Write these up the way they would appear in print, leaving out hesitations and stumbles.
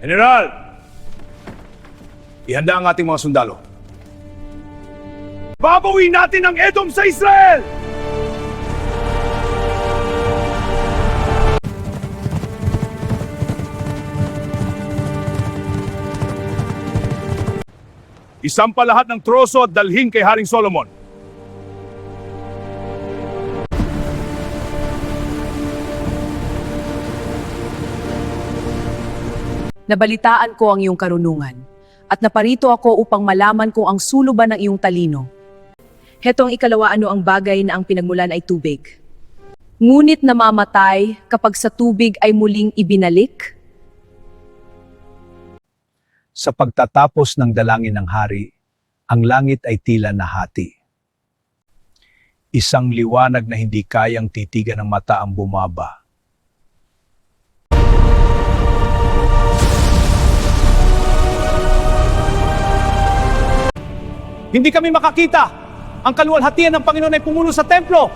General! Ihanda ang ating mga sundalo. Babawin natin ang Edom sa Israel! Isampa lahat ng troso at dalhin kay Haring Solomon. Nabalitaan ko ang iyong karunungan, at naparito ako upang malaman kung ang suluban ng iyong talino. Hetong ikalawa ano ang bagay na ang pinagmulan ay tubig. Ngunit namamatay kapag sa tubig ay muling ibinalik? Sa pagtatapos ng dalangin ng hari, ang langit ay tila nahati. Isang liwanag na hindi kayang titigan ng mata ang bumaba. Hindi kami makakita! Ang kaluwalhatian ng Panginoon ay pumuno sa templo!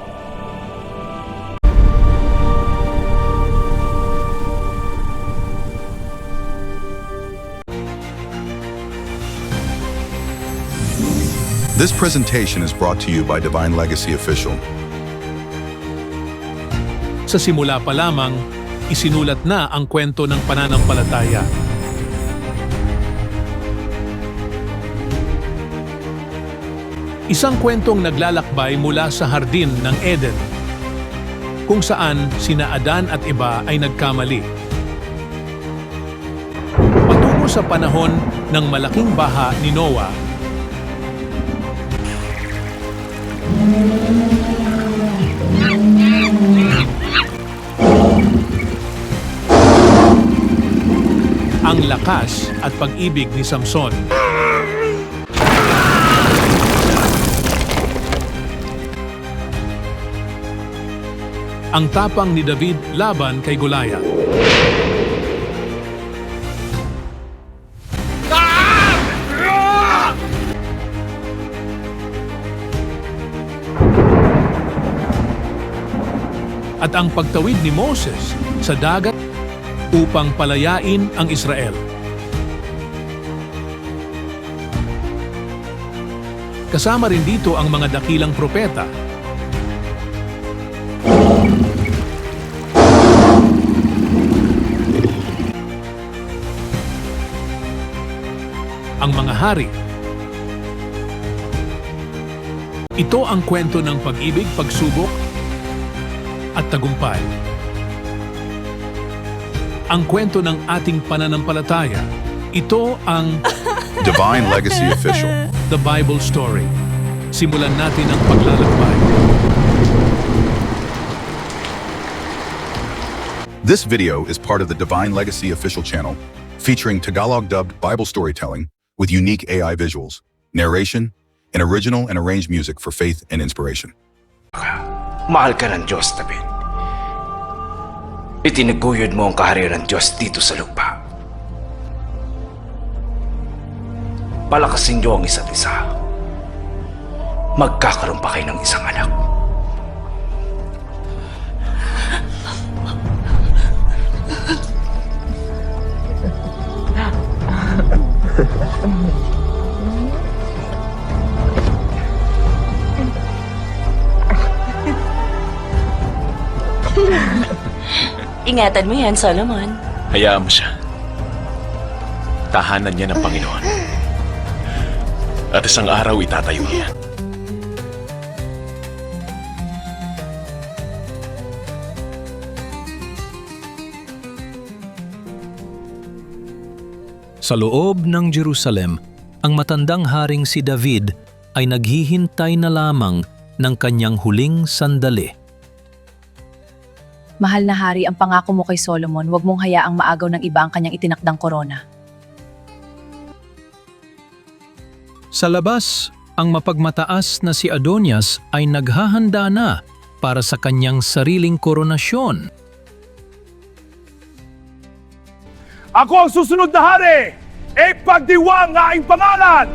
This presentation is brought to you by Divine Legacy Official. Sa simula pa lamang, isinulat na ang kwento ng pananampalataya. Isang kwentong naglalakbay mula sa hardin ng Eden, kung saan sina Adan at Eva ay nagkamali. Patungo sa panahon ng malaking baha ni Noah, ang lakas at pag-ibig ni Samson. Ang tapang ni David laban kay Goliath. At ang pagtawid ni Moses sa dagat upang palayain ang Israel. Kasama rin dito ang mga dakilang propeta. Ang mga hari. Ito ang kwento ng pag-ibig, pagsubok, at tagumpay. Ang kwento ng ating pananampalataya. Ito ang Divine Legacy Official. The Bible Story. Simulan natin ang paglalakbay. This video is part of the Divine Legacy Official channel, featuring Tagalog-dubbed Bible storytelling with unique AI visuals, narration, and original and arranged music for faith and inspiration. Mahal ka ng Diyos, David. Itinaguyod mo ang kaharian ng Diyos dito sa lupa. Palakasin niyo ang isa't isa. Magkakaroon pa kayo ng isang anak. Ingatan mo yan, Solomon. Hayaan mo siya. Tahanan niya ng Panginoon. At isang araw itatayo niya. Sa loob ng Jerusalem, ang matandang haring si David ay naghihintay na lamang ng kanyang huling sandali. Mahal na hari, ang pangako mo kay Solomon, huwag mong hayaang maagaw ng iba ang kanyang itinakdang korona. Sa labas, ang mapagmataas na si Adonias ay naghahanda na para sa kanyang sariling koronasyon. Ako ang susunod na hari! Ipagdiwang ang aking pangalan!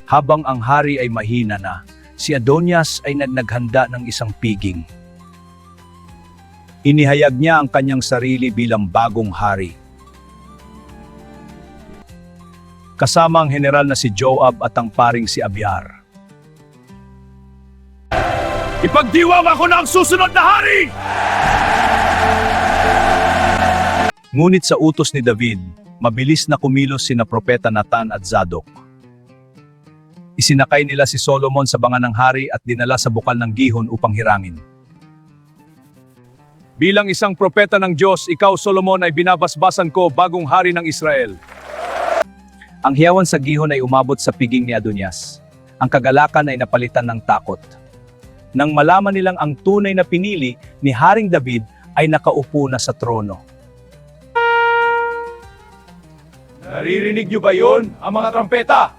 Habang ang hari ay mahina na, si Adonias ay naghanda ng isang piging. Inihayag niya ang kanyang sarili bilang bagong hari. kasama ang general na si Joab at ang paring si Abiar. Ipagdiwang ako na ang susunod na hari! Ngunit sa utos ni David, mabilis na kumilos sina Propeta Nathan at Zadok. Isinakay nila si Solomon sa banga ng hari at dinala sa bukal ng gihon upang hirangin. Bilang isang propeta ng Diyos, ikaw Solomon ay binabasbasan ko bagong hari ng Israel. Ang hiyawan sa gihon ay umabot sa piging ni Adonias. Ang kagalakan ay napalitan ng takot. Nang malaman nilang ang tunay na pinili ni Haring David ay nakaupo na sa trono. Naririnig niyo ba yun, ang mga trompeta?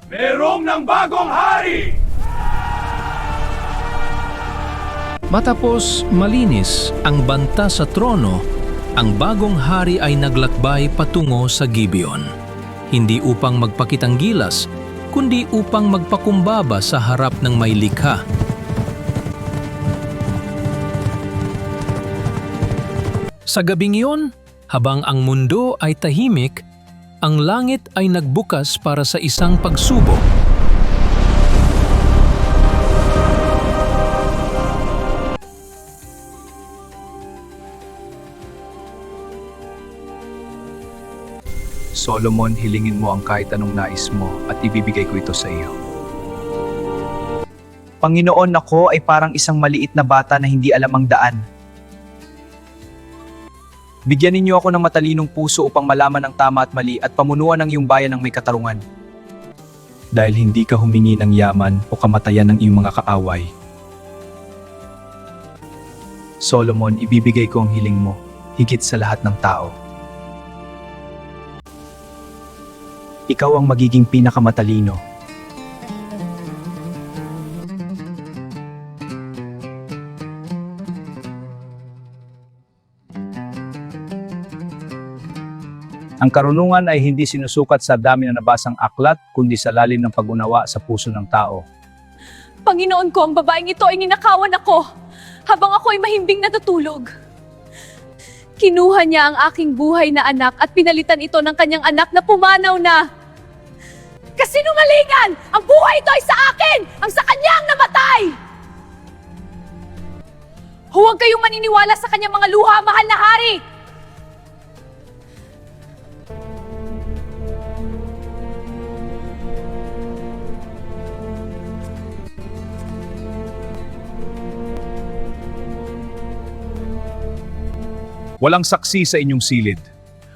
Merong ng bagong hari! Matapos malinis ang banta sa trono, ang bagong hari ay naglakbay patungo sa Gibeon. Hindi upang magpakitang gilas, kundi upang magpakumbaba sa harap ng may likha. Sa gabing iyon, habang ang mundo ay tahimik, ang langit ay nagbukas para sa isang pagsubok. Solomon, hilingin mo ang kahit anong nais mo at ibibigay ko ito sa iyo. Panginoon, ako ay parang isang maliit na bata na hindi alam ang daan. Bigyan ninyo ako ng matalinong puso upang malaman ang tama at mali at pamunuan ang iyong bayan ng may katarungan. Dahil hindi ka humingi ng yaman o kamatayan ng iyong mga kaaway. Solomon, ibibigay ko ang hiling mo, higit sa lahat ng tao. Ikaw ang magiging pinakamatalino. Ang karunungan ay hindi sinusukat sa dami na nabasang aklat, kundi sa lalim ng pag-unawa sa puso ng tao. Panginoon ko, ang babaeng ito ay ninakawan ako habang ako ay mahimbing natutulog. Kinuha niya ang aking buhay na anak at pinalitan ito ng kanyang anak na pumanaw na. Kasinungalingan! Ang buhay ito ay sa akin! Ang sa kanya ang namatay! Huwag kayong maniniwala sa kanyang mga luha, mahal na hari! Walang saksi sa inyong silid.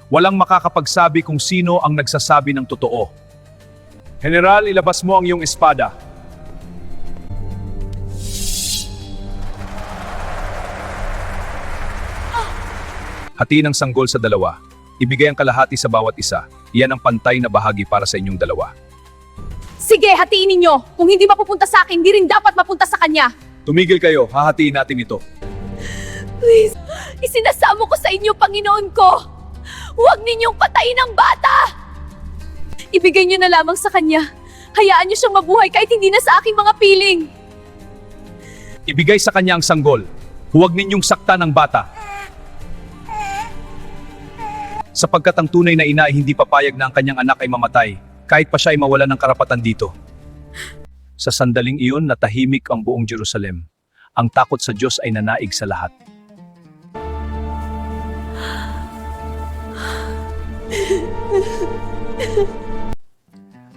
Walang makakapagsabi kung sino ang nagsasabi ng totoo. General, ilabas mo ang iyong espada. Hatiin ang sanggol sa dalawa. Ibigay ang kalahati sa bawat isa. Iyan ang pantay na bahagi para sa inyong dalawa. Sige, hatiin ninyo! Kung hindi mapupunta sa akin, di rin dapat mapunta sa kanya! Tumigil kayo, hahatiin natin ito. Please, isinasamo ko sa inyo, Panginoon ko! Huwag ninyong patayin ang bata! Ibigay niyo na lamang sa kanya. Hayaan niyo siyang mabuhay kahit hindi na sa aking mga piling. Ibigay sa kanya ang sanggol. Huwag ninyong saktan ang bata. Sapagkat ang tunay na ina ay hindi papayag na ang kanyang anak ay mamatay, kahit pa siya ay mawalan ng karapatan dito. Sa sandaling iyon, natahimik ang buong Jerusalem. Ang takot sa Diyos ay nanaig sa lahat.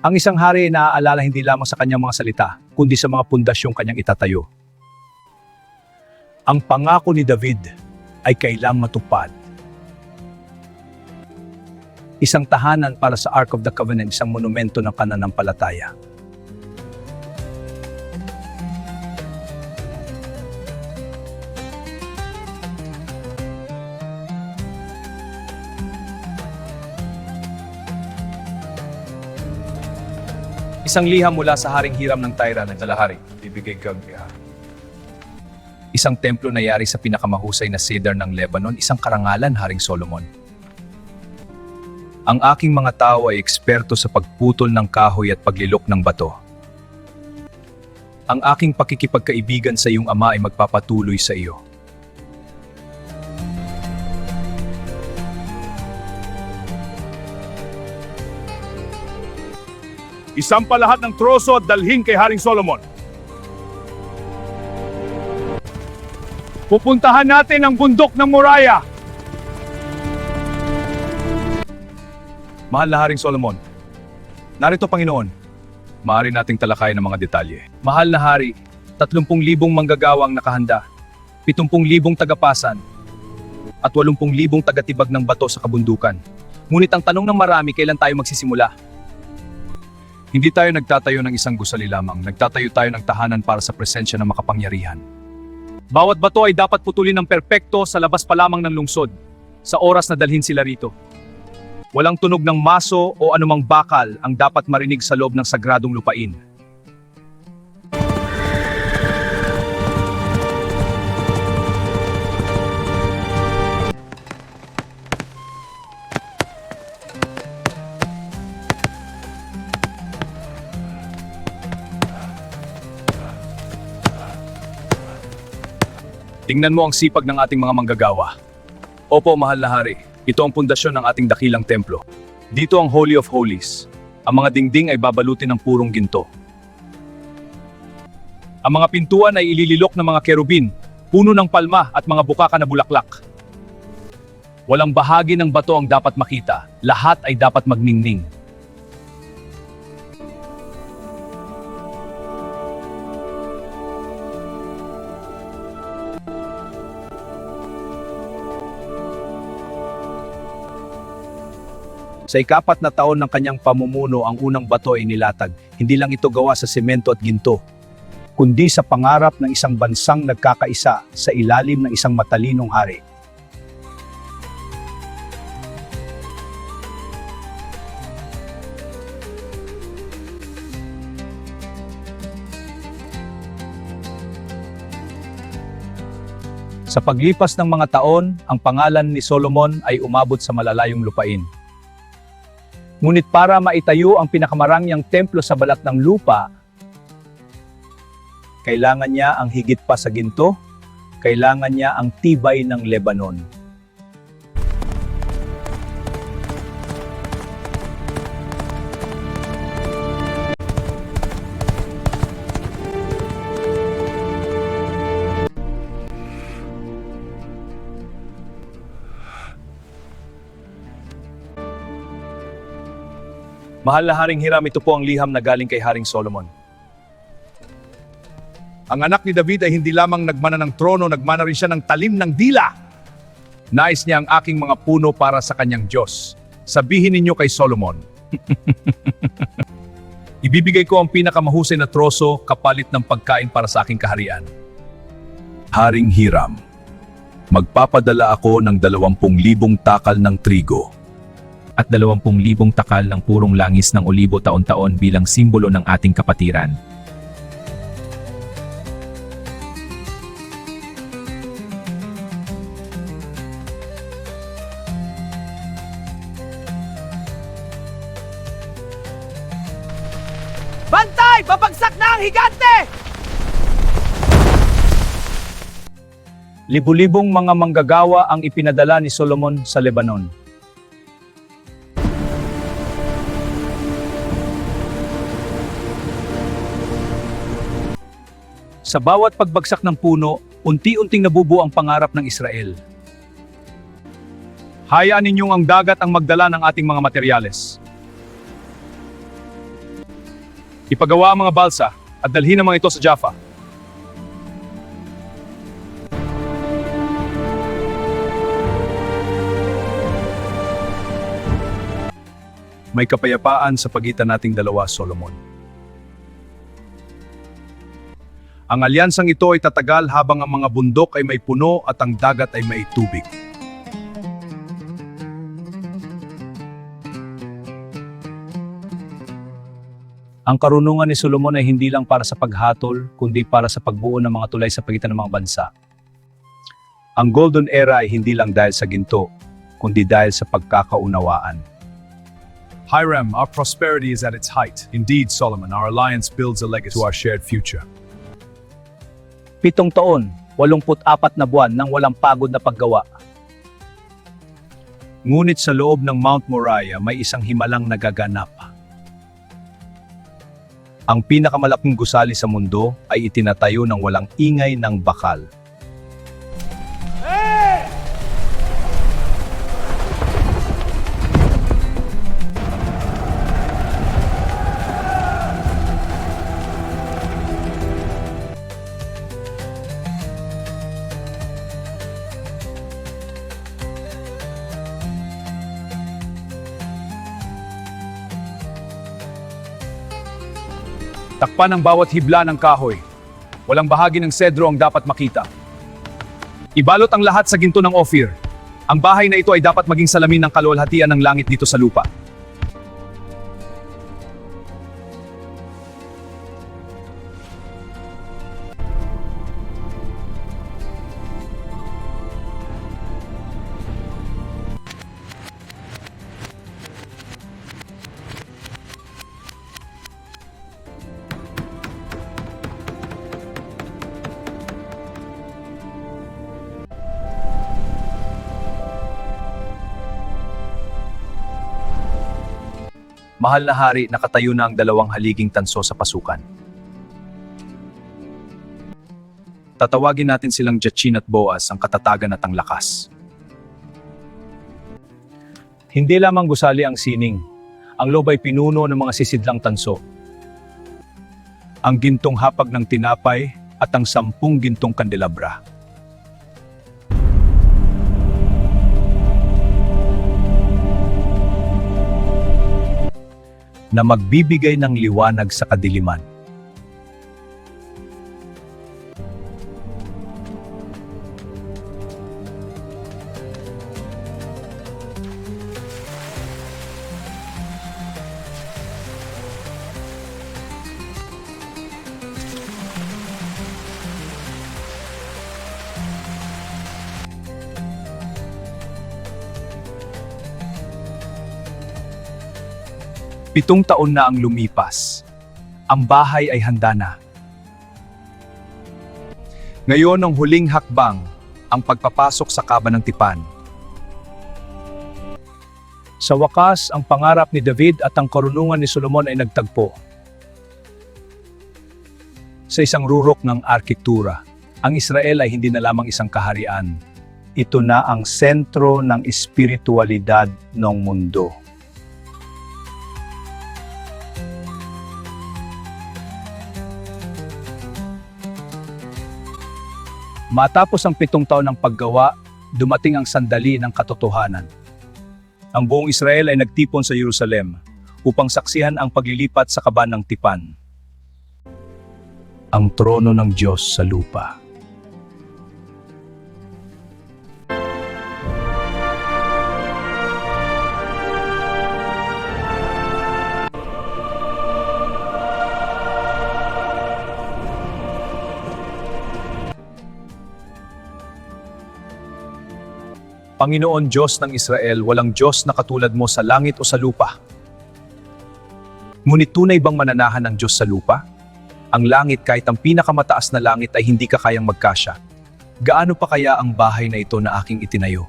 Ang isang hari ay naaalala hindi lamang sa kanyang mga salita, kundi sa mga pundasyong kanyang itatayo. Ang pangako ni David ay kailang matupad. Isang tahanan para sa Ark of the Covenant, isang monumento ng pananampalataya. Isang liham mula sa Haring Hiram ng Tyre ng Dalahari, bibigay kang isang templo na yari sa pinakamahusay na cedar ng Lebanon, isang karangalan, Haring Solomon. Ang aking mga tao ay eksperto sa pagputol ng kahoy at paglilok ng bato. Ang aking pakikipagkaibigan sa iyong ama ay magpapatuloy sa iyo. Isampa lahat ng troso at dalhin kay Haring Solomon. Pupuntahan natin ang bundok ng Moriah. Mahal na Haring Solomon, narito Panginoon. Maaari nating talakayin ang mga detalye. Mahal na Hari, 30,000 manggagawang nakahanda, 70,000 tagapasan, at 80,000 tagatibag ng bato sa kabundukan. Ngunit ang tanong ng marami, kailan tayo magsisimula? Hindi tayo nagtatayo ng isang gusali lamang, nagtatayo tayo ng tahanan para sa presensya ng makapangyarihan. Bawat bato ay dapat putulin ng perpekto sa labas pa lamang ng lungsod, sa oras na dalhin sila rito. Walang tunog ng maso o anumang bakal ang dapat marinig sa loob ng sagradong lupain. Tingnan mo ang sipag ng ating mga manggagawa. Opo, mahal na hari, ito ang pundasyon ng ating dakilang templo. Dito ang Holy of Holies. Ang mga dingding ay babalutin ng purong ginto. Ang mga pintuan ay ilililok ng mga kerubin, puno ng palma at mga bukaka na bulaklak. Walang bahagi ng bato ang dapat makita, lahat ay dapat magningning. Sa ika-4 na taon ng kanyang pamumuno, ang unang bato ay nilatag. Hindi lang ito gawa sa semento at ginto, kundi sa pangarap ng isang bansang nagkakaisa sa ilalim ng isang matalinong hari. Sa paglipas ng mga taon, ang pangalan ni Solomon ay umabot sa malalayong lupain. Ngunit para maitayo ang pinakamarangyang templo sa balat ng lupa, kailangan niya ang higit pa sa ginto, kailangan niya ang tibay ng Lebanon. Mahal na Haring Hiram, ito po ang liham na galing kay Haring Solomon. Ang anak ni David ay hindi lamang nagmana ng trono, nagmana rin siya ng talim ng dila. Nais niya ang aking mga puno para sa kanyang Diyos. Sabihin ninyo kay Solomon, ibibigay ko ang pinakamahusay na troso kapalit ng pagkain para sa aking kaharian. Haring Hiram, magpapadala ako ng 20,000 takal ng trigo at 20,000 takal ng purong langis ng olibo taon-taon bilang simbolo ng ating kapatiran. Bantay! Babagsak na ang higante! Libu-libong mga manggagawa ang ipinadala ni Solomon sa Lebanon. Sa bawat pagbagsak ng puno, unti-unting nabubuo ang pangarap ng Israel. Hayaan ninyong ang dagat ang magdala ng ating mga materyales. Ipagawa ang mga balsa at dalhin ang mga ito sa Jaffa. May kapayapaan sa pagitan nating dalawa, Solomon. Ang alyansang ito ay tatagal habang ang mga bundok ay may puno at ang dagat ay may tubig. Ang karunungan ni Solomon ay hindi lang para sa paghatol, kundi para sa pagbuo ng mga tulay sa pagitan ng mga bansa. Ang Golden Era ay hindi lang dahil sa ginto, kundi dahil sa pagkakaunawaan. Hiram, our prosperity is at its height. Indeed, Solomon, our alliance builds a legacy to our shared future. 7 taon, 84 na buwan nang walang pagod na paggawa. Ngunit sa loob ng Mount Moriah may isang himalang nagaganap. Ang pinakamalaking gusali sa mundo ay itinatayo ng walang ingay ng bakal. Takpan ang bawat hibla ng kahoy. Walang bahagi ng sedro ang dapat makita. Ibalot ang lahat sa ginto ng Ophir. Ang bahay na ito ay dapat maging salamin ng kaluwalhatian ng langit dito sa lupa. Mahal na hari, nakatayo na ang dalawang haliging tanso sa pasukan. Tatawagin natin silang Jachin at Boaz, ang katatagan at ang lakas. Hindi lamang gusali ang sining, ang loob ay pinuno ng mga sisidlang tanso. Ang gintong hapag ng tinapay at ang 10 gintong kandelabra. Na magbibigay ng liwanag sa kadiliman. Pitong taon na ang lumipas. Ang bahay ay handa na. Ngayon ang huling hakbang, ang pagpapasok sa Kaba ng Tipan. Sa wakas, ang pangarap ni David at ang karunungan ni Solomon ay nagtagpo. Sa isang rurok ng arkitektura, ang Israel ay hindi na lamang isang kaharian. Ito na ang sentro ng espiritualidad ng mundo. Matapos ang 7 taon ng paggawa, dumating ang sandali ng katotohanan. Ang buong Israel ay nagtipon sa Jerusalem upang saksihan ang paglilipat sa Kaba ng Tipan. Ang trono ng Diyos sa lupa. Panginoon Diyos ng Israel, walang Diyos na katulad mo sa langit o sa lupa. Ngunit tunay bang mananahan ng Diyos sa lupa? Ang langit, kahit ang pinakamataas na langit, ay hindi ka kayang magkasya. Gaano pa kaya ang bahay na ito na aking itinayo?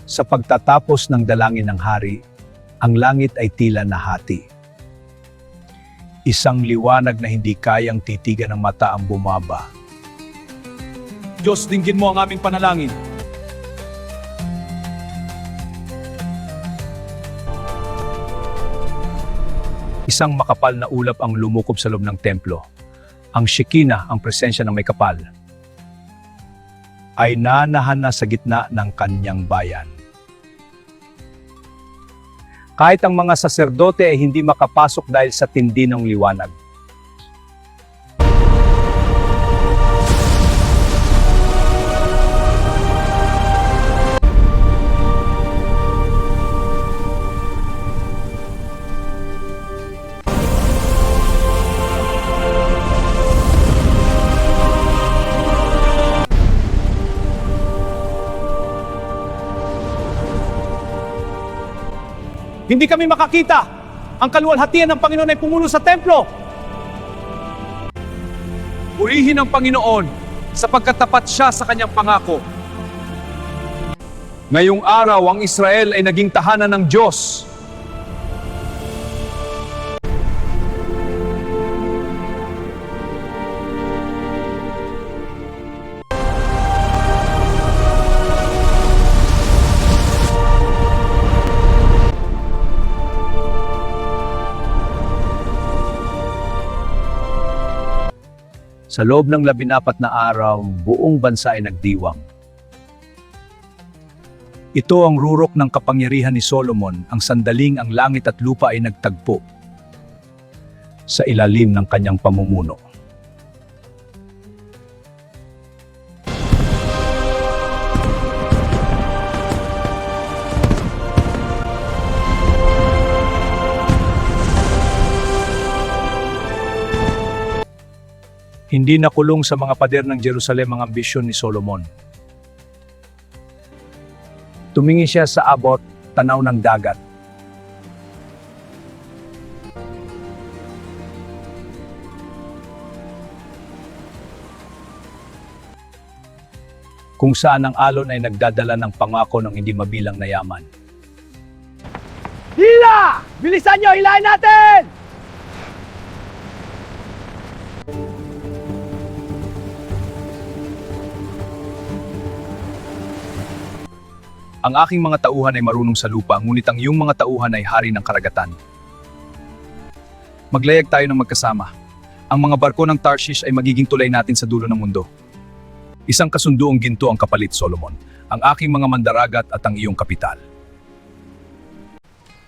Sa pagtatapos ng dalangin ng hari, ang langit ay tila nahati. Isang liwanag na hindi kayang titigan ng mata ang bumaba. Diyos, dinggin mo ang aming panalangin. Isang makapal na ulap ang lumukob sa loob ng templo. Ang Shekinah, ang presensya ng may kapal, ay nanahan na sa gitna ng kanyang bayan. Kahit ang mga saserdote ay hindi makapasok dahil sa tindi ng liwanag. Hindi kami makakita. Ang kaluwalhatian ng Panginoon ay pumuno sa templo. Purihin ang Panginoon sapagkat tapat siya sa kanyang pangako. Ngayong araw, ang Israel ay naging tahanan ng Diyos. Sa loob ng 14 na araw, buong bansa ay nagdiwang. Ito ang rurok ng kapangyarihan ni Solomon, ang sandaling ang langit at lupa ay nagtagpo sa ilalim ng kanyang pamumuno. Hindi nakulong sa mga pader ng Jerusalem ang ambisyon ni Solomon. Tumingin siya sa abot, tanaw ng dagat. Kung saan ang alon ay nagdadala ng pangako ng hindi mabilang na yaman. Hila! Bilisan nyo! Hilahin natin! Ang aking mga tauhan ay marunong sa lupa, ngunit ang iyong mga tauhan ay hari ng karagatan. Maglayag tayo ng magkasama. Ang mga barko ng Tarshish ay magiging tulay natin sa dulo ng mundo. Isang kasunduong ginto ang kapalit, Solomon, ang aking mga mandaragat at ang iyong kapital.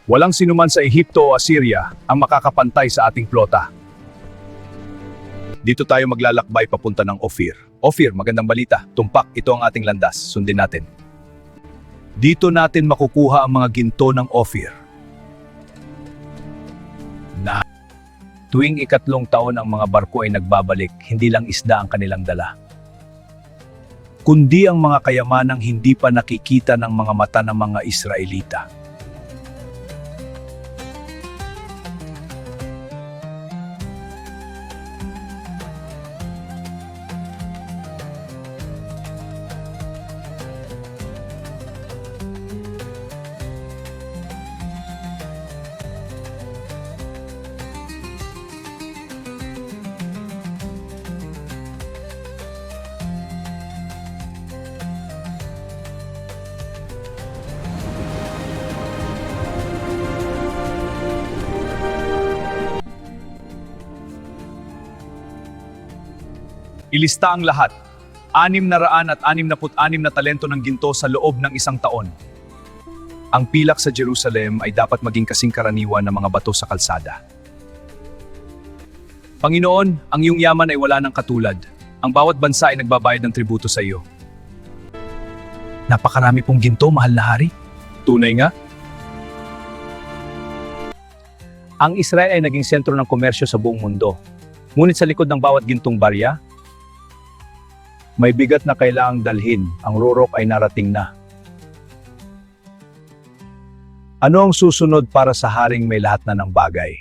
Walang sinuman sa Ehipto o Assyria ang makakapantay sa ating flota. Dito tayo maglalakbay papunta ng Ophir. Ophir, magandang balita. Tumpak, ito ang ating landas. Sundin natin. Dito natin makukuha ang mga ginto ng Ophir. Na tuwing 3 taon ang mga barko ay nagbabalik, hindi lang isda ang kanilang dala, kundi ang mga kayamanang hindi pa nakikita ng mga mata ng mga Israelita. Ilista ang lahat, 666 na talento ng ginto sa loob ng 1 taon. Ang pilak sa Jerusalem ay dapat maging kasing karaniwan ng mga bato sa kalsada. Panginoon, ang iyong yaman ay wala ng katulad. Ang bawat bansa ay nagbabayad ng tributo sa iyo. Napakarami pong ginto, mahal na hari. Tunay nga. Ang Israel ay naging sentro ng komersyo sa buong mundo. Ngunit sa likod ng bawat gintong barya, may bigat na kailangang dalhin. Ang rurok ay narating na. Ano ang susunod para sa haring may lahat na ng bagay?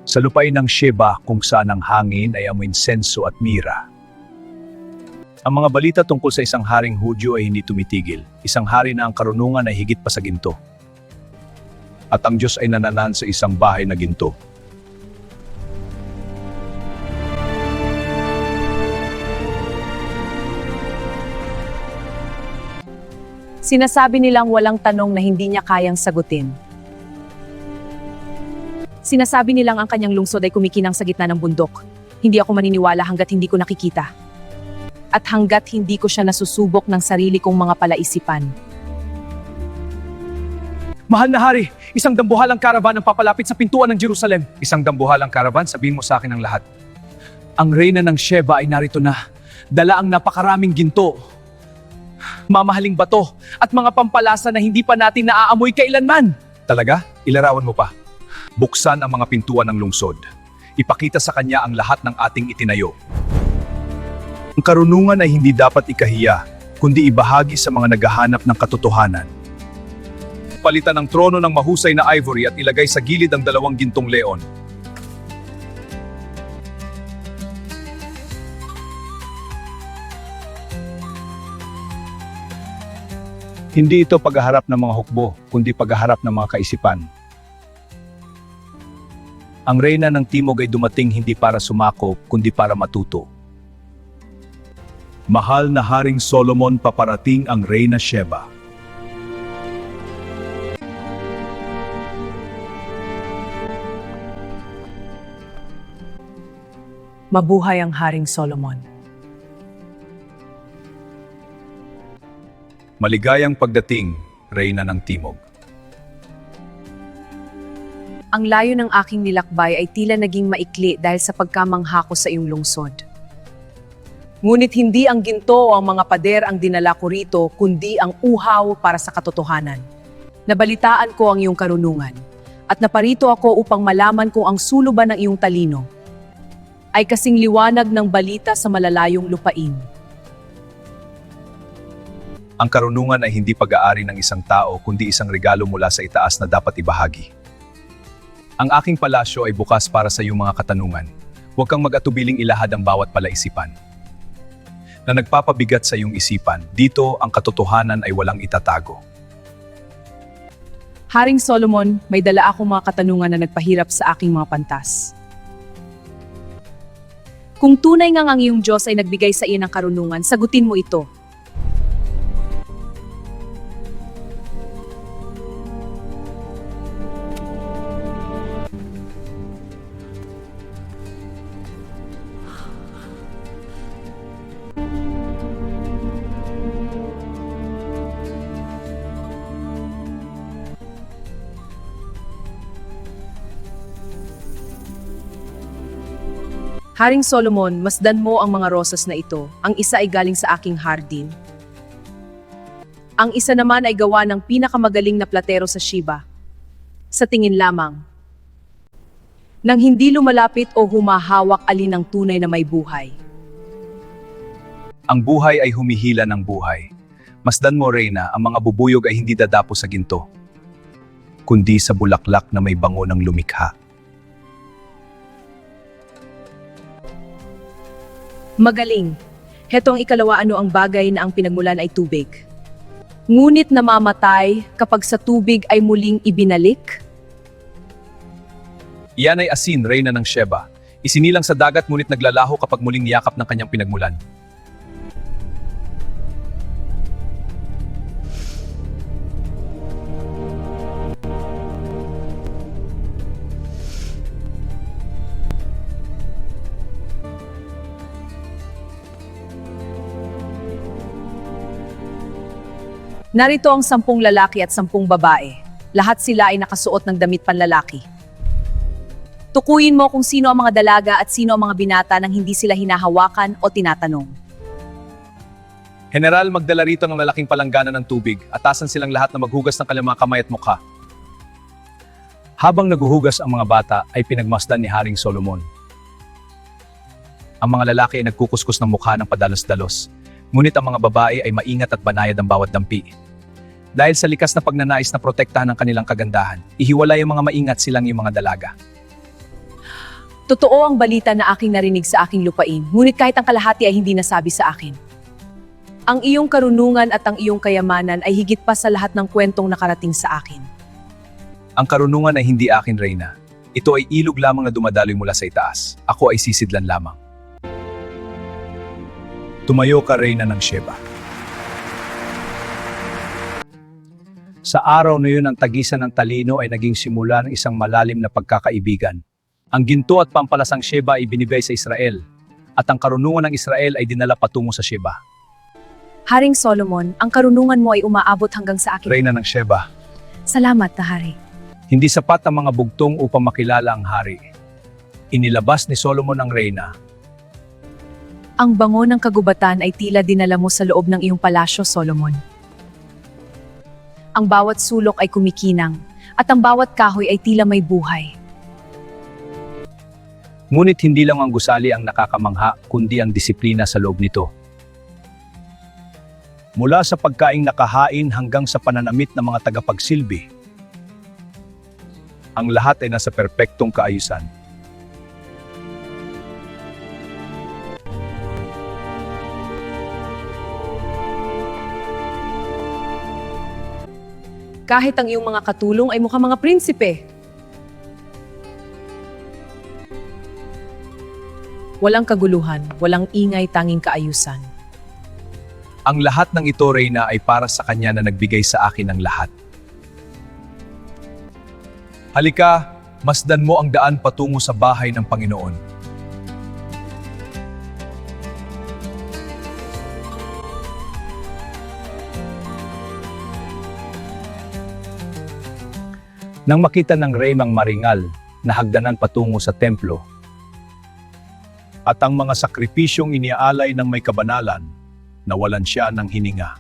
Sa lupain ng Sheba kung saan ang hangin ay amoy insenso at mira. Ang mga balita tungkol sa isang haring Hudyo ay hindi tumitigil. Isang hari na ang karunungan ay higit pa sa ginto. At ang Diyos ay nananan sa isang bahay na ginto. Sinasabi nilang walang tanong na hindi niya kayang sagutin. Sinasabi nilang ang kanyang lungsod ay kumikinang sa gitna ng bundok. Hindi ako maniniwala hanggat hindi ko nakikita. At hanggat hindi ko siya nasusubok ng sarili kong mga palaisipan. Mahal na hari, isang dambuhalang karavan ang papalapit sa pintuan ng Jerusalem. Isang dambuhalang karavan, sabihin mo sa akin ang lahat. Ang reyna ng Sheba ay narito na. Dala ang napakaraming ginto, mamahaling bato, at mga pampalasa na hindi pa natin naaamoy kailanman. Talaga? Ilarawan mo pa. Buksan ang mga pintuan ng lungsod. Ipakita sa kanya ang lahat ng ating itinayo. Ang karunungan ay hindi dapat ikahiya, kundi ibahagi sa mga naghahanap ng katotohanan. Palitan ang trono ng mahusay na ivory at ilagay sa gilid ang 2 gintong leon. Hindi ito paghaharap ng mga hukbo, kundi paghaharap ng mga kaisipan. Ang reyna ng Timog ay dumating hindi para sumakop, kundi para matuto. Mahal na Haring Solomon, paparating ang Reyna Sheba. Mabuhay ang Haring Solomon. Maligayang pagdating, Reyna ng Timog. Ang layo ng aking nilakbay ay tila naging maikli dahil sa pagkamangha ko sa iyong lungsod. Ngunit hindi ang ginto o ang mga pader ang dinala ko rito, kundi ang uhaw para sa katotohanan. Nabalitaan ko ang iyong karunungan, at naparito ako upang malaman kung ang suluban ng iyong talino ay kasing liwanag ng balita sa malalayong lupain. Ang karunungan ay hindi pag-aari ng isang tao, kundi isang regalo mula sa itaas na dapat ibahagi. Ang aking palasyo ay bukas para sa iyong mga katanungan. Huwag kang mag-atubiling ilahad ang bawat palaisipan na nagpapabigat sa iyong isipan. Dito, ang katotohanan ay walang itatago. Haring Solomon, may dala akong mga katanungan na nagpahirap sa aking mga pantas. Kung tunay ngang ang iyong Diyos ay nagbigay sa iyo ng karunungan, sagutin mo ito. Haring Solomon, masdan mo ang mga rosas na ito. Ang isa ay galing sa aking hardin. Ang isa naman ay gawa ng pinakamagaling na platero sa Sheba. Sa tingin lamang. Nang hindi lumalapit o humahawak alin ang tunay na may buhay. Ang buhay ay humihila ng buhay. Masdan mo, Reyna, ang mga bubuyog ay hindi dadapo sa ginto, kundi sa bulaklak na may bango ng lumikha. Magaling. Hetong ikalawa, ano ang bagay na ang pinagmulan ay tubig. Ngunit namamatay kapag sa tubig ay muling ibinalik. Iyan ay asin, Reyna ng Sheba. Isinilang sa dagat ngunit naglalaho kapag muling niyakap ng kanyang pinagmulan. Narito ang 10 lalaki at 10 babae. Lahat sila ay nakasuot ng damit panlalaki. Tukuyin mo kung sino ang mga dalaga at sino ang mga binata nang hindi sila hinahawakan o tinatanong. General, magdala rito ng lalaking palanggana ng tubig. Atasan silang lahat na maghugas ng kanilang mga kamay at mukha. Habang naguhugas ang mga bata, ay pinagmasdan ni Haring Solomon. Ang mga lalaki ay nagkukuskus ng mukha ng padalos-dalos. Ngunit ang mga babae ay maingat at banayad ang bawat dampi. Dahil sa likas na pagnanais na protektahan ang kanilang kagandahan, ihiwalay ang mga maingat silang yung mga dalaga. Totoo ang balita na aking narinig sa aking lupain, ngunit kahit ang kalahati ay hindi nasabi sa akin. Ang iyong karunungan at ang iyong kayamanan ay higit pa sa lahat ng kwentong nakarating sa akin. Ang karunungan ay hindi akin, Reyna. Ito ay ilog lamang na dumadaloy mula sa itaas. Ako ay sisidlan lamang. Tumayo ka, Reyna ng Sheba. Sa araw na yun, ang tagisan ng talino ay naging simula ng isang malalim na pagkakaibigan. Ang ginto at pampalasang Sheba ay binigay sa Israel, at ang karunungan ng Israel ay dinala patungo sa Sheba. Haring Solomon, ang karunungan mo ay umaabot hanggang sa akin. Reyna ng Sheba, Salamat na hari. hindi sapat ang mga bugtong upang makilala ang hari. Inilabas ni Solomon ang Reyna. Ang bango ng kagubatan ay tila dinala mo sa loob ng iyong palasyo, Solomon. Ang bawat sulok ay kumikinang, at ang bawat kahoy ay tila may buhay. Ngunit hindi lang ang gusali ang nakakamangha, kundi ang disiplina sa loob nito. Mula sa pagkaing nakahain hanggang sa pananamit ng mga tagapagsilbi, ang lahat ay nasa perpektong kaayusan. Kahit ang iyong mga katulong ay mukhang mga prinsipe. Walang kaguluhan, walang ingay, tanging kaayusan. Ang lahat ng ito, Reyna, ay para sa kanya na nagbigay sa akin ng lahat. Halika, masdan mo ang daan patungo sa bahay ng Panginoon. Nang makita ng Reymang maringal na hagdanan patungo sa templo, at ang mga sakripisyong iniaalay ng may kabanalan, nawalan siya ng hininga.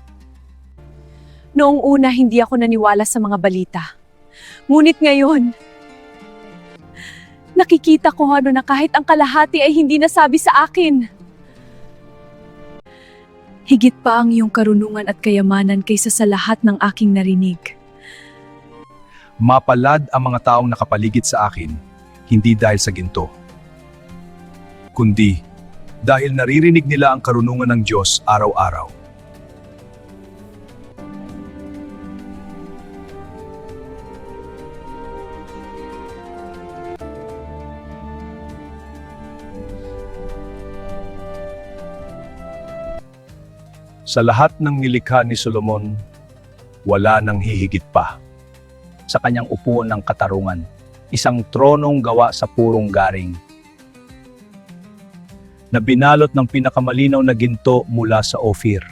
Noong una, hindi ako naniwala sa mga balita. Ngunit ngayon, nakikita ko na kahit ang kalahati ay hindi nasabi sa akin. Higit pa ang iyong karunungan at kayamanan kaysa sa lahat ng aking narinig. Mapalad ang mga taong nakapaligid sa akin, hindi dahil sa ginto, kundi dahil naririnig nila ang karunungan ng Diyos araw-araw. Sa lahat ng nilikha ni Solomon, wala nang hihigit pa sa kanyang upuan ng katarungan, isang tronong gawa sa purong garing, na binalot ng pinakamalinaw na ginto mula sa Ophir.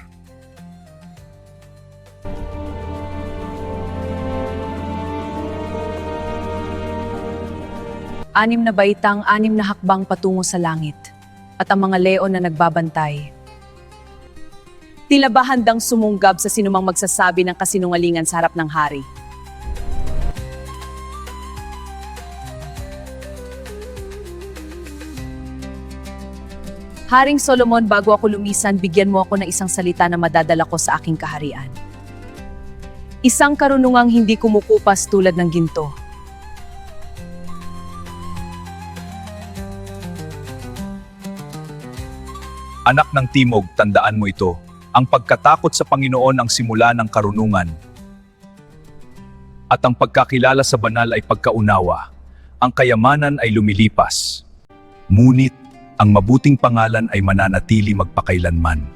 Anim na baitang, anim na hakbang patungo sa langit, at ang mga leon na nagbabantay. Tila ba handang sumunggab sa sinumang magsasabi ng kasinungalingan sa harap ng hari. Haring Solomon, bago ako lumisan, bigyan mo ako ng isang salita na madadala ko sa aking kaharian. Isang karunungang hindi kumukupas tulad ng ginto. Anak ng Timog, tandaan mo ito. Ang pagkatakot sa Panginoon ang simula ng karunungan. At ang pagkakilala sa banal ay pagkaunawa. Ang kayamanan ay lumilipas. Ngunit, ang mabuting pangalan ay mananatili magpakailanman.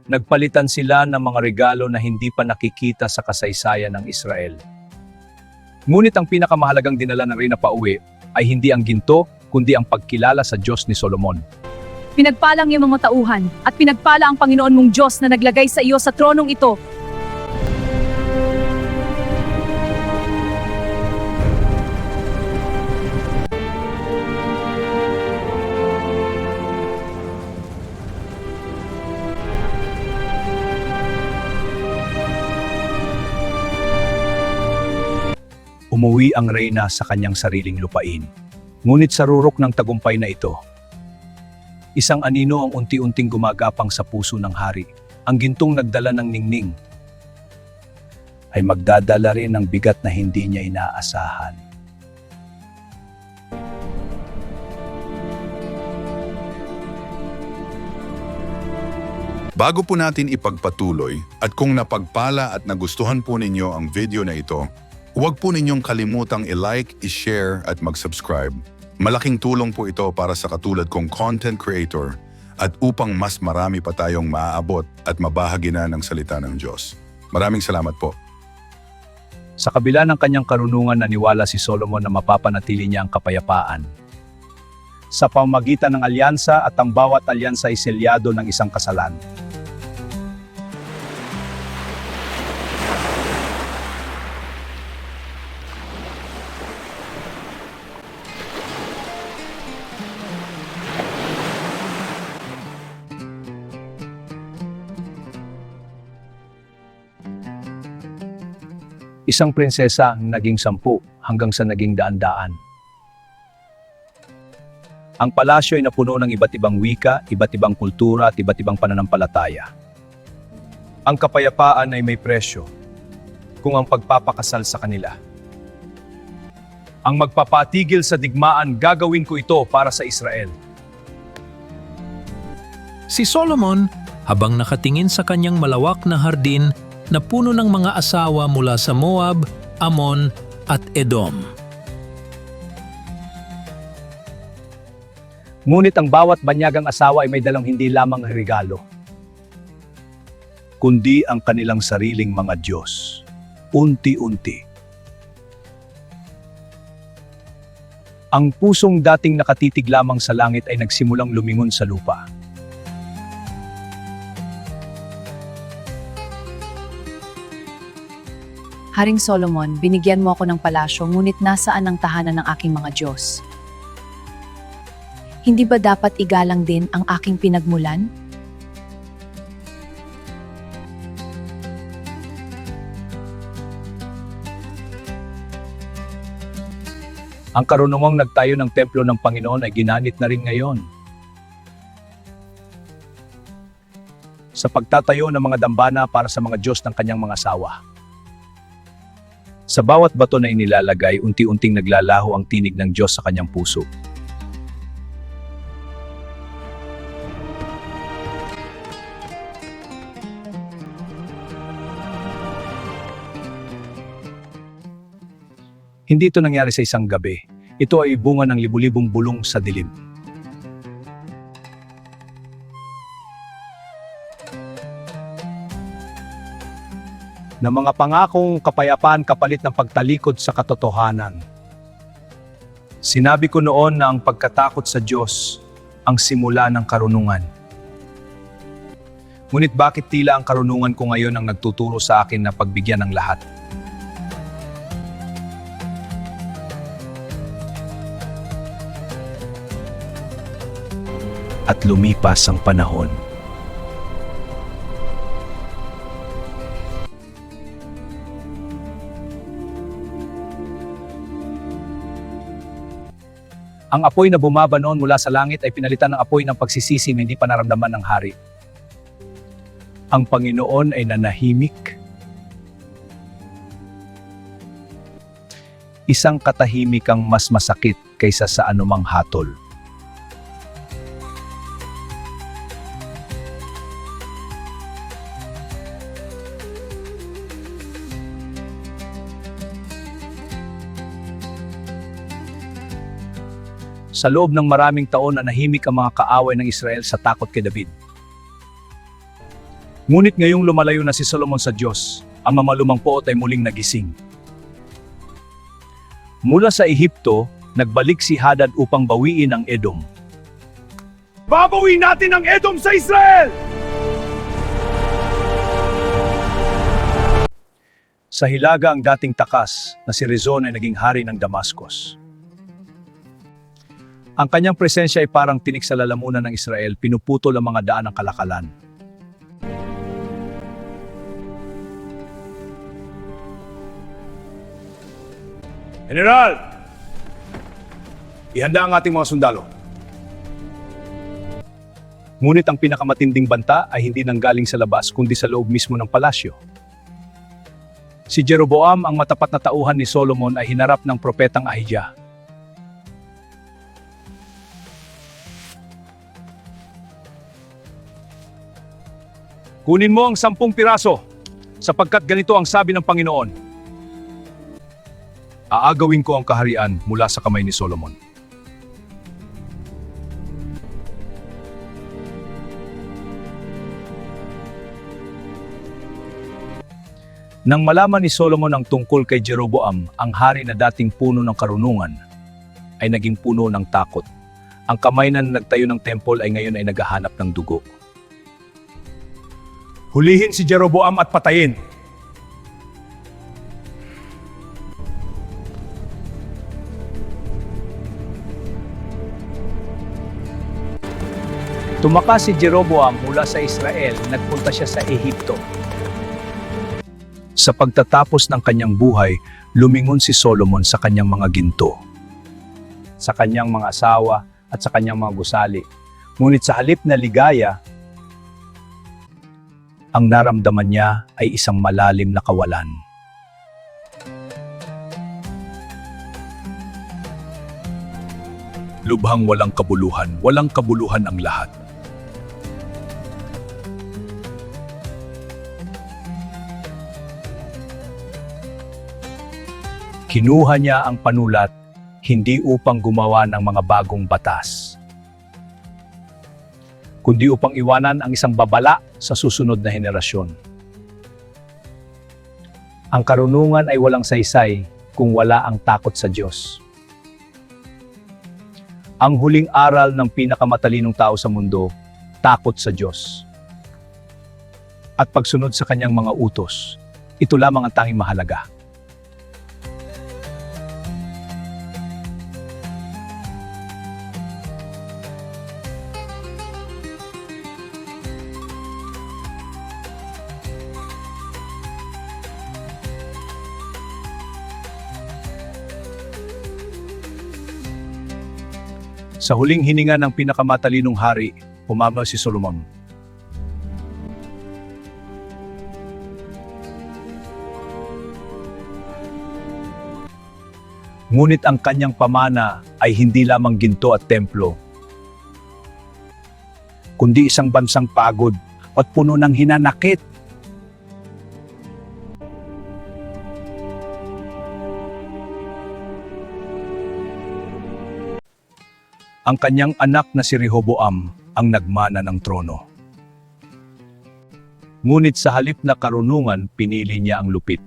Nagpalitan sila ng mga regalo na hindi pa nakikita sa kasaysayan ng Israel. Ngunit ang pinakamahalagang dinala ng Reyna pauwi ay hindi ang ginto, kundi ang pagkilala sa Diyos ni Solomon. Pinagpalang iyong mga tauhan, at pinagpala ang Panginoon mong Diyos na naglagay sa iyo sa tronong ito. Umuwi ang Reyna sa kanyang sariling lupain. Ngunit sa rurok ng tagumpay na ito, isang anino ang unti-unting gumagapang sa puso ng hari. Ang gintong nagdala ng ningning ay magdadala rin ng bigat na hindi niya inaasahan. Bago po natin ipagpatuloy at kung napagpala at nagustuhan po ninyo ang video na ito, huwag po ninyong kalimutang i-like, i-share at mag-subscribe. Malaking tulong po ito para sa katulad kong content creator at upang mas marami pa tayong maaabot at mabahagi na ng salita ng Diyos. Maraming salamat po. Sa kabila ng kanyang karunungan, naniwala si Solomon na mapapanatili niya ang kapayapaan. Sa pamamagitan ng alyansa at ang bawat alyansa ay selyado ng isang kasalan. Isang prinsesa ang naging 10 hanggang sa naging daan-daan. Ang palasyo ay napuno ng iba't ibang wika, iba't ibang kultura at iba't ibang pananampalataya. Ang kapayapaan ay may presyo kung ang pagpapakasal sa kanila. Ang magpapatigil sa digmaan, gagawin ko ito para sa Israel. Si Solomon, habang nakatingin sa kanyang malawak na hardin na puno ng mga asawa mula sa Moab, Ammon at Edom. Ngunit ang bawat banyagang asawa ay may dalang hindi lamang regalo, kundi ang kanilang sariling mga Diyos. Unti-unti. Ang pusong dating nakatitig lamang sa langit ay nagsimulang lumingon sa lupa. Haring Solomon, binigyan mo ako ng palasyo, ngunit nasaan ang tahanan ng aking mga Diyos? Hindi ba dapat igalang din ang aking pinagmulan? Ang karunungang nagtayo ng templo ng Panginoon ay ginanit na rin ngayon. Sa pagtatayo ng mga dambana para sa mga Diyos ng kanyang mga asawa. Sa bawat bato na inilalagay, unti-unting naglalaho ang tinig ng Diyos sa kanyang puso. Hindi ito nangyari sa isang gabi. Ito ay bunga ng libu-libong bulong sa dilim. Na mga pangakong kapayapaan kapalit ng pagtalikod sa katotohanan. Sinabi ko noon na ang pagkatakot sa Diyos ang simula ng karunungan. Ngunit bakit tila ang karunungan ko ngayon ang nagtuturo sa akin na pagbigyan ng lahat? At lumipas ang panahon. Ang apoy na bumaba noon mula sa langit ay pinalitan ng apoy ng pagsisisi na hindi pa naramdaman ng hari. Ang Panginoon ay nanahimik. Isang katahimikang mas masakit kaysa sa anumang hatol. Sa loob ng maraming taon na nahimik ang mga kaaway ng Israel sa takot kay David. Ngunit ngayong lumalayo na si Solomon sa Diyos, ang mamalumang poot ay muling nagising. Mula sa Ehipto, nagbalik si Hadad upang bawiin ang Edom. Babawiin natin ang Edom sa Israel! Sa Hilaga ang dating takas na si Rezon ay naging hari ng Damascus. Ang kanyang presensya ay parang tinik sa lalamunan ng Israel, pinuputol ang mga daan ng kalakalan. General! Ihanda ang ating mga sundalo. Ngunit ang pinakamatinding banta ay hindi nanggaling sa labas kundi sa loob mismo ng palasyo. Si Jeroboam, ang matapat na tauhan ni Solomon, ay hinarap ng propetang Ahijah. Kunin mo ang 10 piraso, sapagkat ganito ang sabi ng Panginoon. Aagawin ko ang kaharian mula sa kamay ni Solomon. Nang malaman ni Solomon ang tungkol kay Jeroboam, ang hari na dating puno ng karunungan, ay naging puno ng takot. Ang kamay na nagtayo ng temple ay ngayon ay naghahanap ng dugo. Hulihin si Jeroboam at patayin. Tumakas si Jeroboam mula sa Israel, nagpunta siya sa Ehipto. Sa pagtatapos ng kanyang buhay, lumingon si Solomon sa kanyang mga ginto, sa kanyang mga asawa at sa kanyang mga gusali. Ngunit sa halip na ligaya, ang naramdaman niya ay isang malalim na kawalan. Lubhang walang kabuluhan ang lahat. Kinuha niya ang panulat hindi upang gumawa ng mga bagong batas, kundi upang iwanan ang isang babala sa susunod na henerasyon. Ang karunungan ay walang saysay kung wala ang takot sa Diyos. Ang huling aral ng pinakamatalinong tao sa mundo, takot sa Diyos. At pagsunod sa kanyang mga utos, ito lamang ang tanging mahalaga. Sa huling hininga ng pinakamatalinong hari, pumanaw si Solomon. Ngunit ang kanyang pamana ay hindi lamang ginto at templo, kundi isang bansang pagod at puno ng hinanakit. Ang kanyang anak na si Rehoboam ang nagmana ng trono. Ngunit sa halip na karunungan, pinili niya ang lupit.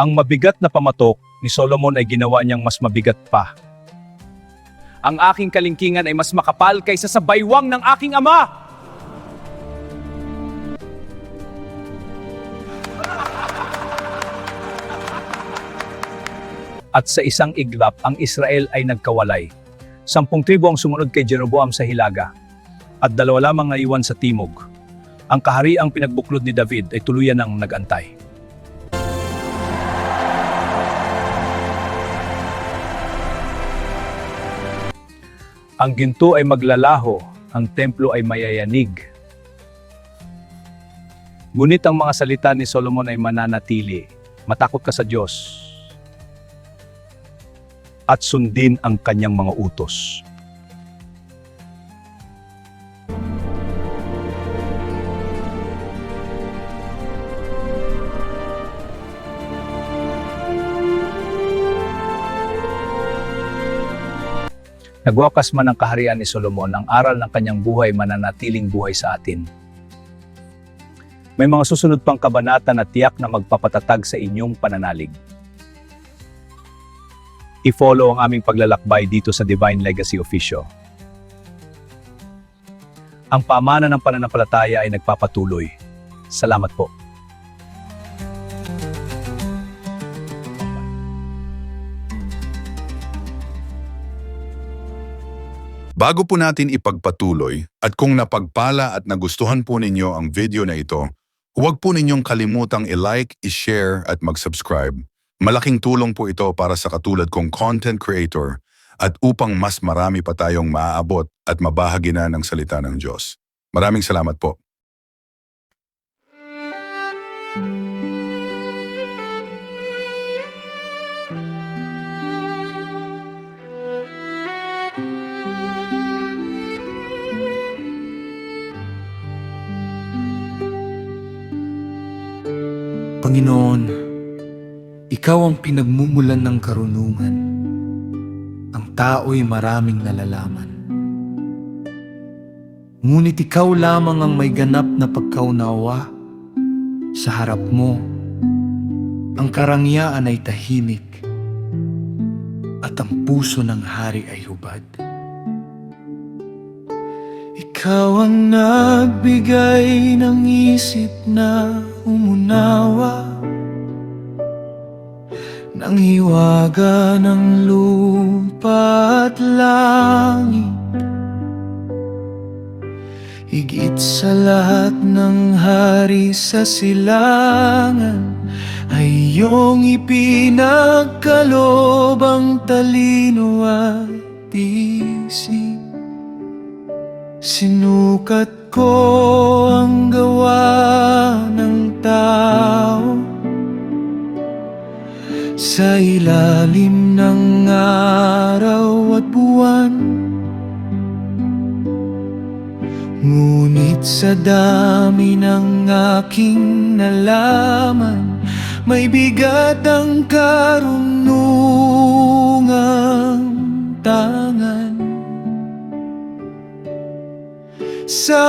Ang mabigat na pamatok ni Solomon ay ginawa niyang mas mabigat pa. Ang aking kalingkingan ay mas makapal kaysa sa baywang ng aking ama! At sa isang iglap, ang Israel ay nagkawalay. 10 tribo ang sumunod kay Jeroboam sa hilaga, at 2 lamang naiwan sa timog. Ang kahariang pinagbuklod ni David ay tuluyan ng nagantay. Ang ginto ay maglalaho, ang templo ay mayayanig. Ngunit ang mga salita ni Solomon ay mananatili. Matakot ka sa Diyos at sundin ang kanyang mga utos. Nagwakas man ang kaharian ni Solomon, ang aral ng kanyang buhay mananatiling buhay sa atin. May mga susunod pang kabanata na tiyak na magpapatatag sa inyong pananalig. I-follow ang aming paglalakbay dito sa Divine Legacy Official. Ang pamana ng pananampalataya ay nagpapatuloy. Salamat po. Bago po natin ipagpatuloy at kung napagpala at nagustuhan po ninyo ang video na ito, huwag po ninyong kalimutang i-like, i-share at mag-subscribe. Malaking tulong po ito para sa katulad kong content creator at upang mas marami pa tayong maaabot at mabahagi na ng salita ng Diyos. Maraming salamat po. Panginoon, Ikaw ang pinagmumulan ng karunungan. Ang tao'y maraming nalalaman. Ngunit Ikaw lamang ang may ganap na pagkaunawa. Sa harap mo, ang karangyaan ay tahimik at ang puso ng hari ay hubad. Ikaw ang nagbigay ng isip na umunawa ng hiwaga ng lupa at langit. Higit sa lahat ng hari sa silangan ay iyong ipinagkaloob ang talino at isip. Sinukat ko ang gawa ng tao sa ilalim ng araw at buwan. Ngunit sa dami ng aking nalaman, may bigat ang karunungang tangan. Sa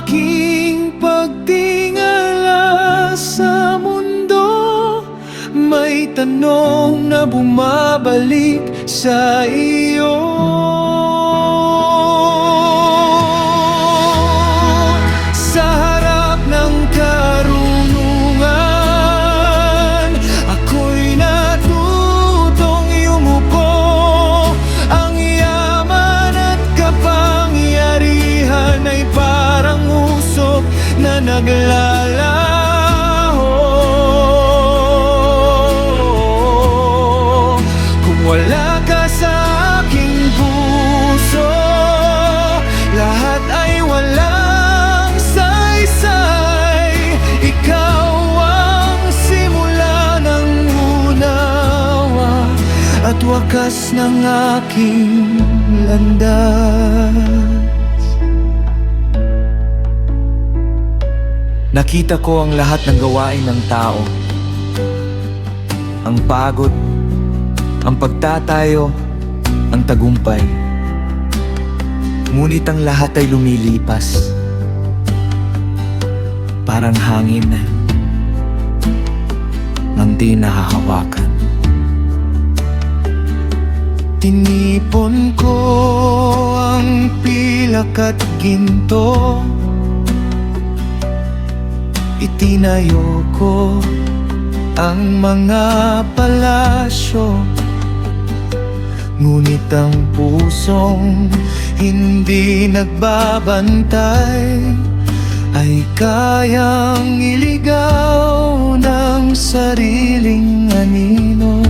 aking pagtingala sa mundo, may tanong na bumabalik sa iyo. Sa harap ng karunungan, ako'y natutong yumuko. Ang yaman at kapangyarihan ay parang usok na naglalaho. Kung wala ka sa aking puso, lahat ay walang saysay. Ikaw ang simula ng unawa at wakas ng aking landas. Nakita ko ang lahat ng gawain ng tao. Ang pagod, ang pagtatayo, ang tagumpay. Ngunit ang lahat ay lumilipas, parang hangin nang di nahahawakan. Tinipon ko ang pilak at ginto, itinayo ko ang mga palasyo. Ngunit ang pusong hindi nagbabantay ay kayang iligaw ng sariling anino.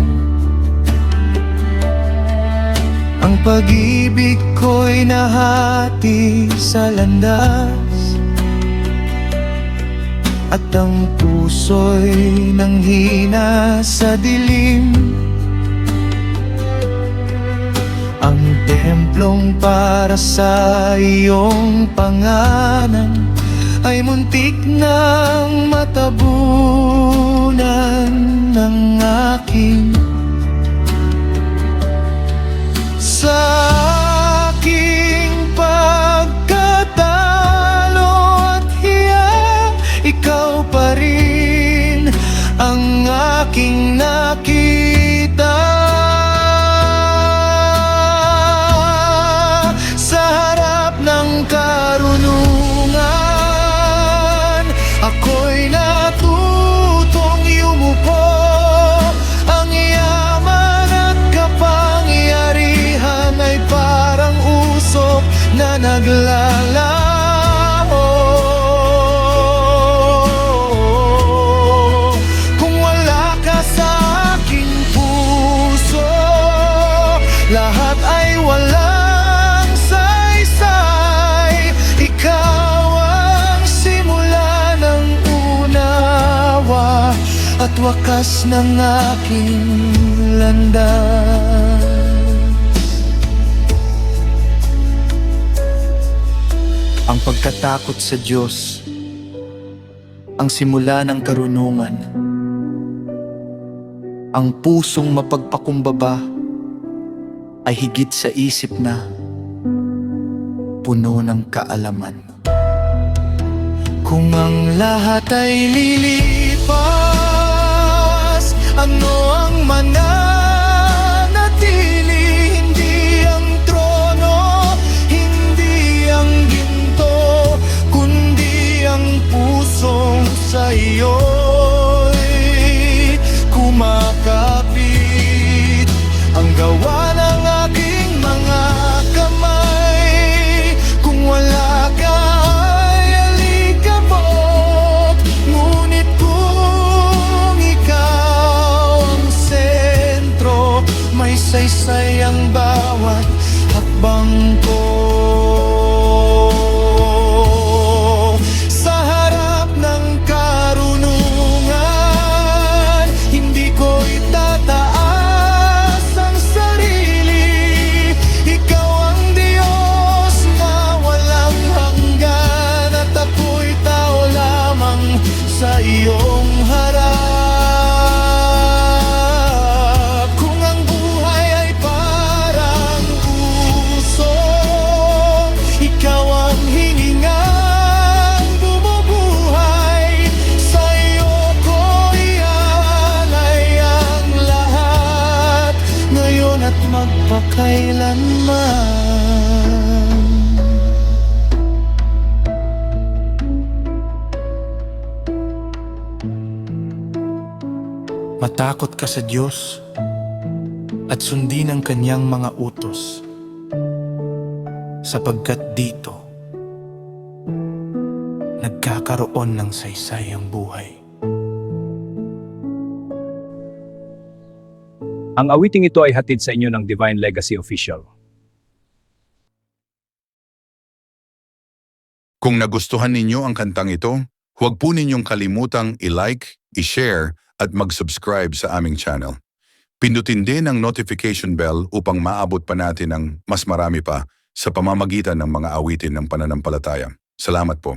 Ang pag-ibig ko'y nahati sa landas, at ang puso'y nanghina sa dilim. Ang templong para sa iyong pangalan ay muntik nang matabunan ng aking sa aking pagkatalo at hiya. Ikaw pa rin ang aking nakita. Sa harap ng karunungan, ako'y natutong yumuko. Ang yaman at kapangyarihan ay parang usok na naglalaho. Kung wala ka sa aking puso, lahat ay walang saysay. Ikaw ang simula ng unawa at wakas ng aking landas. Ang pagkatakot sa Diyos, ang simula ng karunungan. Ang pusong mapagpakumbaba ay higit sa isip na puno ng kaalaman. Kung ang lahat ay lilipas, ano ang mananatili? Hindi ang trono, hindi ang ginto, kundi ang pusong sa iyo'y kumakapit. Ang gawa ng aking mga kamay, kung wala ka ay alikabok. Ngunit kung magpakailanman. Matakot ka sa Diyos at sundin ang kanyang mga utos, sapagkat dito nagkakaroon ng saysay ang buhay. Ang awiting ito ay hatid sa inyo ng Divine Legacy Official. Kung nagustuhan ninyo ang kantang ito, huwag po ninyong kalimutang i-like, i-share at mag-subscribe sa aming channel. Pindutin din ang notification bell upang maabot pa natin ng mas marami pa sa pamamagitan ng mga awitin ng pananampalataya. Salamat po.